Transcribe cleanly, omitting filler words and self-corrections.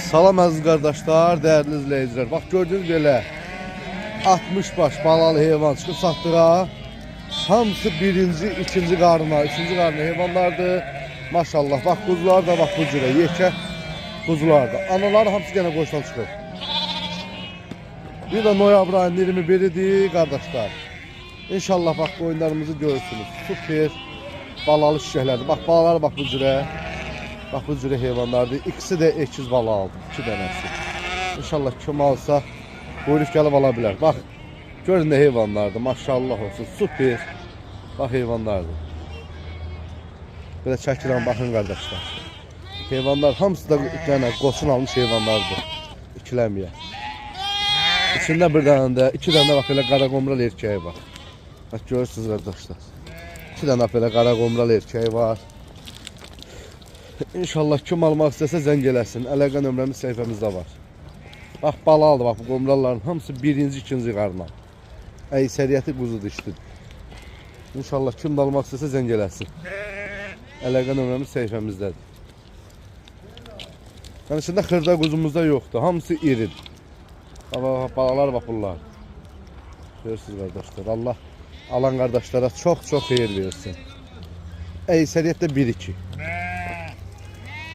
Salam əziz qardaşlar, dəyərli izləyicilər. Bax gördüğünüz belə 60 baş balalı heyvan çıxıb satdıra. Hamısı birinci, ikinci qarına, üçüncü qarına heyvanlardır. Maşallah, bax quzular da bax bu cürə, yekə quzular da. Anaları hamısı yenə qoşdan çıxıb. Bir də noyabr ayının 21-idir qardaşlar. İnşallah bax qoyunlarımızı görürsünüz. Super balalı şişəklərdir. Bax balalar bax bu cürə. Bax bu cürə heyvanlardır. İkisi də ekiz bala aldı. 2 dənəsi. İnşallah kim alsa buyruq gəlib ala bilər. Bax görün nə heyvanlardır. Maşallah olsun. Super. Bax heyvanlardır. Belə çəkirəm baxın qardaşlar. Heyvanlar hamısı da yəni qoçun almış heyvanlardır. İkiləməyə. İçində bir dənə də, 2 dənə bax belə qara qomral erkəyi var. Bax görürsünüz qardaşlar. 2 dənə belə qara qomral erkəyi var. İnşallah kim almaq istəsə zəng eləsin. Əlaqə nömrəmiz səhifəmizdə var. Bax bala aldı, bax bu qomralların hamısı birinci, ikinci qarına. Əysəriyyəti quzu dişlidir. İnşallah kim almaq istəsə zəng eləsin. Əlaqə nömrəmiz səhifəmizdədir. Yəni içində xırda quzumuzda yoxdur. Hamısı iridir. Balalar bax bunlar. Görürsünüz qardaşlar. Allah alan qardaşlara çox xeyir versin. Əysəriyyətdə 1-2.